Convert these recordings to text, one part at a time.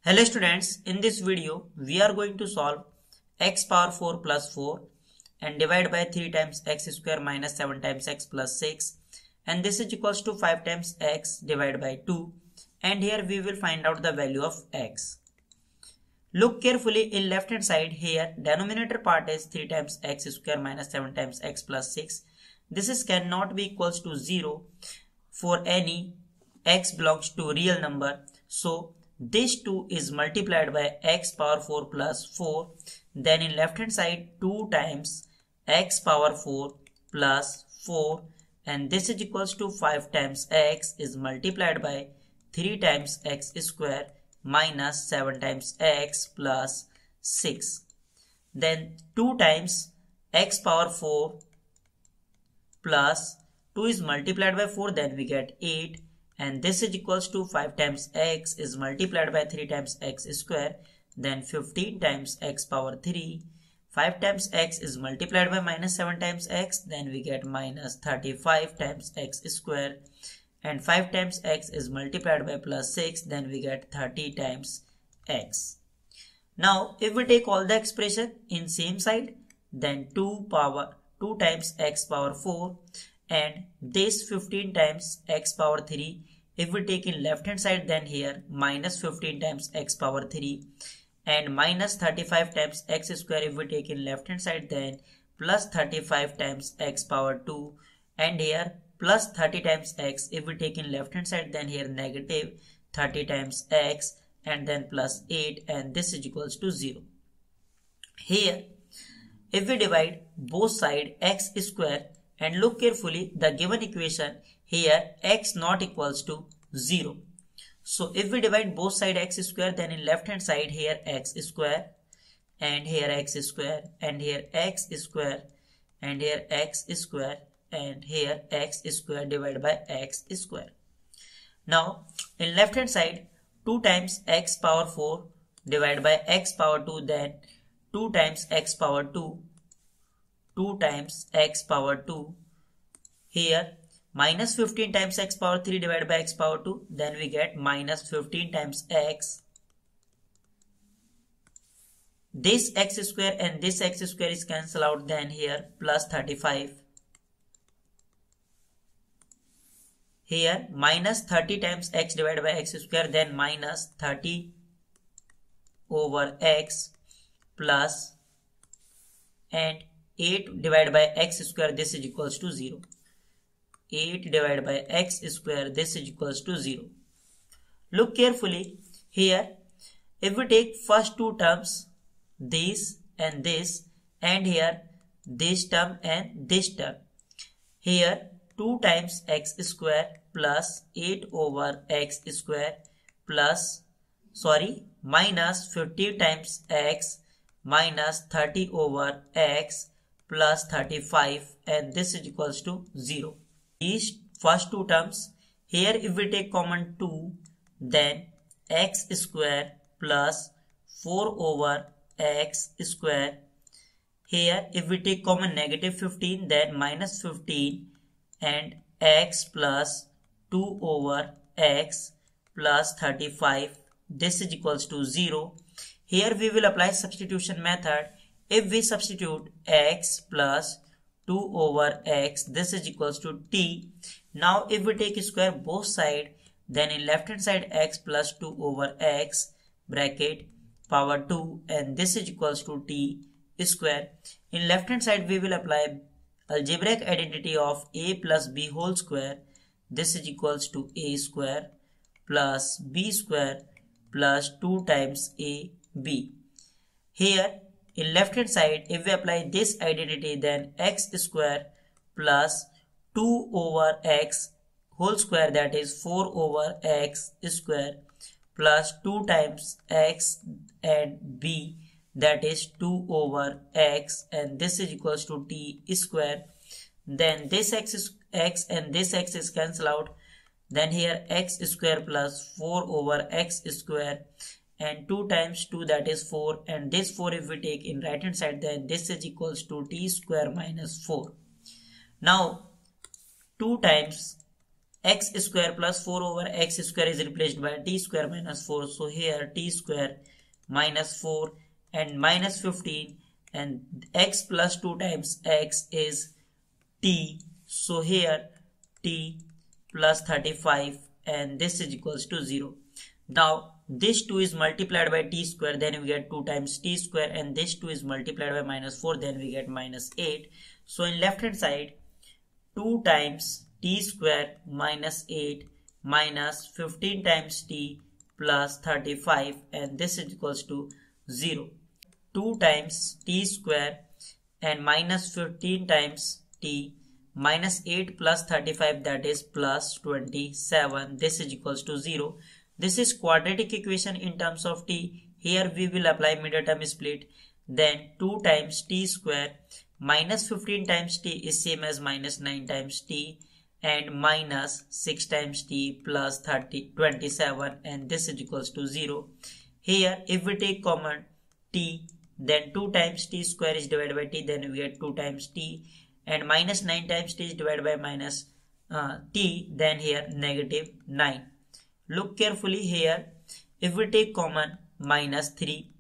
Hello students, in this video we are going to solve x power 4 plus 4 and divide by 3 times x square minus 7 times x plus 6, and this is equals to 5 times x divided by 2, and here we will find out the value of x. Look carefully in left hand side. Here denominator part is 3 times x square minus 7 times x plus 6. This is cannot be equals to 0 for any x belongs to real number. So this 2 is multiplied by x power 4 plus 4. Then in left hand side 2 times x power 4 plus 4, and this is equals to 5 times x is multiplied by 3 times x square minus 7 times x plus 6. Then 2 times x power 4 plus 2 is multiplied by 4, then we get 8. And this is equals to 5 times x is multiplied by 3 times x square, then 15 times x power 3. 5 times x is multiplied by minus 7 times x, then we get minus 35 times x square. And 5 times x is multiplied by plus 6, then we get 30 times x. Now if we take all the expression in same side, then 2 times x power 4 and this 15 times x power 3. If we take in left hand side, then here minus 15 times x power 3 and minus 35 times x square. If we take in left hand side, then plus 35 times x power 2, and here plus 30 times x. If we take in left hand side, then here negative 30 times x and then plus 8, and this is equals to 0. Here if we divide both side x square and look carefully the given equation, here x not equals to 0. So if we divide both side x square, then in left hand side here x square and here x square and here x square and here x square and here x square divided by x square. Now in left hand side 2 times x power 4 divided by x power 2, then 2 times x power 2, 2 times x power 2. Here minus 15 times x power 3 divided by x power 2, then we get minus 15 times x. This x square and this x square is cancelled out, then here plus 35. Here minus 30 times x divided by x square, then minus 30 over x plus, and 8 divided by x square, this is equals to 0. 8 divided by x square, this is equals to 0. Look carefully here. If we take first two terms, this and this, and here this term and this term, here 2 times x square plus 8 over x square plus minus 15 times x minus 30 over x plus 35, and this is equals to 0. These first two terms, here if we take common 2, then x square plus 4 over x square. Here if we take common negative 15, then minus 15 and x plus 2 over x plus 35, this is equals to 0. Here we will apply substitution method. If we substitute x plus 2 over x, this is equals to t. Now if we take square both side, then in left hand side x plus 2 over x bracket power 2, and this is equals to t square. In left hand side we will apply algebraic identity of a plus b whole square. This is equals to a square plus b square plus 2 times a b. Here in left hand side if we apply this identity, then x square plus 2 over x whole square, that is 4 over x square plus 2 times x and b, that is 2 over x, and this is equals to t square. Then this x and this x is cancelled out, then here x square plus 4 over x square and 2 times 2, that is 4, and this 4 if we take in right hand side, then this is equals to t square minus 4. Now 2 times x square plus 4 over x square is replaced by t square minus 4. So here t square minus 4 and minus 15, and x plus 2 times x is t. So here t plus 35, and this is equals to 0. Now this 2 is multiplied by t square, then we get 2 times t square, and this 2 is multiplied by minus 4, then we get minus 8. So in left hand side, 2 times t square minus 8 minus 15 times t plus 35, and this is equals to 0. 2 times t square and minus 15 times t minus 8 plus 35, that is plus 27. This is equals to 0. This is quadratic equation in terms of t. Here we will apply middle term split. Then 2 times t square minus 15 times t is same as minus 9 times t, and minus 6 times t plus 27, and this is equals to 0. Here if we take common t, then 2 times t square is divided by t, then we get 2 times t, and minus 9 times t is divided by minus t, then here negative 9. Look carefully here. If we take common minus 3,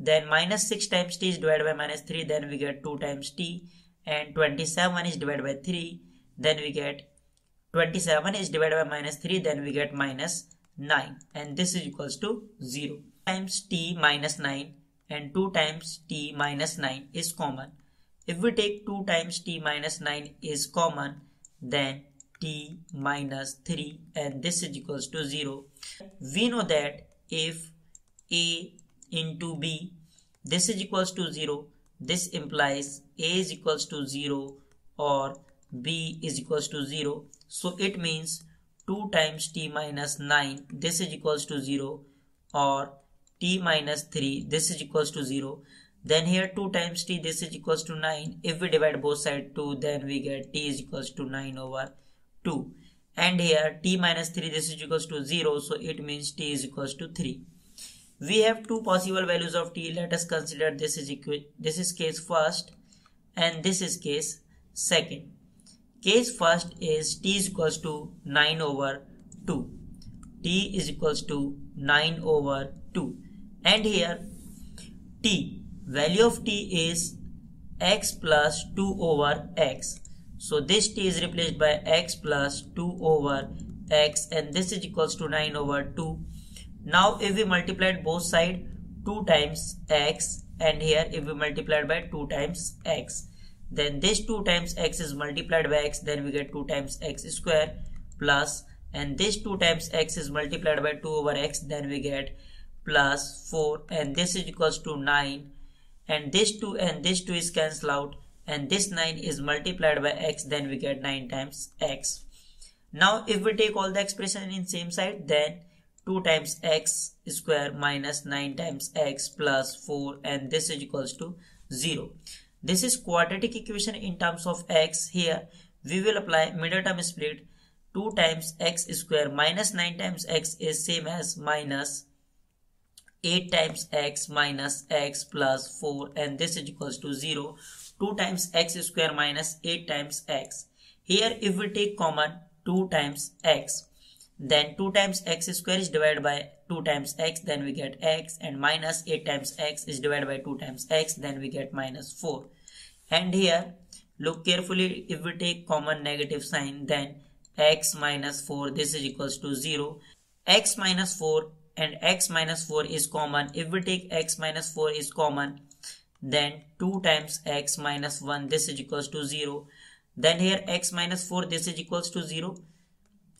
then minus 6 times t is divided by minus 3, then we get 2 times t, and 27 is divided by 3, then we get 27 is divided by minus 3, then we get minus 9, and this is equals to 0. Times t minus 9 and 2 times t minus 9 is common. If we take 2 times t minus 9 is common, then t minus 3, and this is equals to 0. We know that if a into b, this is equals to 0, this implies a is equals to 0 or b is equals to 0. So it means 2 times t minus 9, this is equals to 0, or t minus 3, this is equals to 0. Then here 2 times t, this is equals to 9. If we divide both sides 2, then we get t is equals to 9 over 2. And here t minus 3, this is equals to 0, so it means t is equals to 3. We have two possible values of t. Let us consider this is case first and this is case second. Case first is t is equals to 9 over 2. T is equals to 9 over 2. And here t, value of t is x plus 2 over x. So this t is replaced by x plus 2 over x, and this is equals to 9 over 2. Now if we multiplied both sides 2 times x, and here if we multiplied by 2 times x, then this 2 times x is multiplied by x, then we get 2 times x square plus, and this 2 times x is multiplied by 2 over x, then we get plus 4, and this is equals to 9, and this 2 is cancelled out, and this 9 is multiplied by x, then we get 9 times x. Now if we take all the expression in same side, then 2 times x square minus 9 times x plus 4, and this is equals to 0. This is quadratic equation in terms of x. Here we will apply middle term split. 2 times x square minus 9 times x is same as minus 8 times x minus x plus 4, and this is equals to 0. 2 times x square minus 8 times x. Here if we take common 2 times x, then 2 times x square is divided by 2 times x, then we get x, and minus 8 times x is divided by 2 times x, then we get minus 4. And here look carefully, if we take common negative sign, then x minus 4, this is equals to 0. X minus 4 and x minus 4 is common. If we take x minus 4 is common, then 2 times x minus 1, this is equals to 0. Then here x minus 4, this is equals to 0,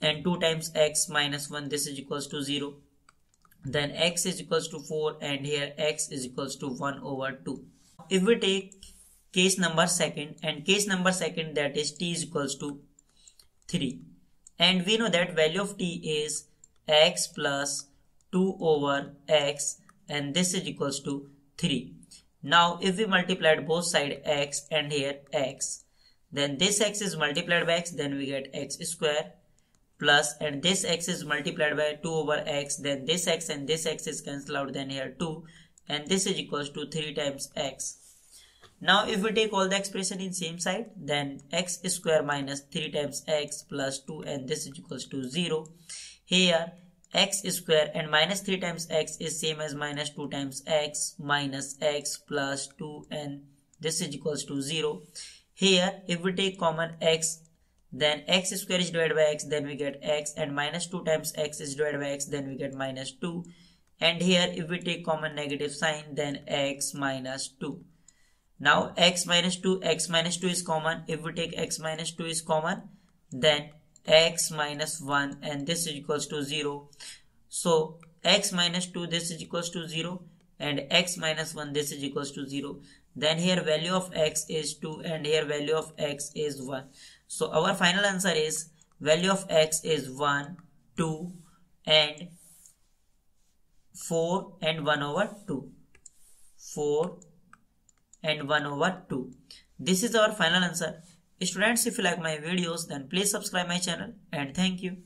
and 2 times x minus 1, this is equals to 0. Then x is equals to 4, and here x is equals to 1 over 2. If we take case number second, and case number second, that is t is equals to 3, and we know that value of t is x plus 2 over x, and this is equals to 3. Now if we multiplied both side x and here x, then this x is multiplied by x, then we get x square plus, and this x is multiplied by 2 over x, then this x and this x is cancelled out, then here 2, and this is equals to 3 times x. Now if we take all the expression in same side, then x square minus 3 times x plus 2 and this is equals to 0. Here x square and minus 3 times x is same as minus 2 times x minus x plus 2 and this is equals to 0. Here if we take common x, then x square is divided by x, then we get x, and minus 2 times x is divided by x, then we get minus 2. And here if we take common negative sign, then x minus 2. Now x minus 2 is common. If we take x minus 2 is common, then x minus 1 and this is equals to 0. So x minus 2 this is equals to 0 and x minus 1 this is equals to 0. Then here value of x is 2 and here value of x is 1. So our final answer is value of x is 1, 2 and 4 and 1 over 2. 4 and 1 over 2. This is our final answer. Students, if you like my videos, then please subscribe my channel and thank you.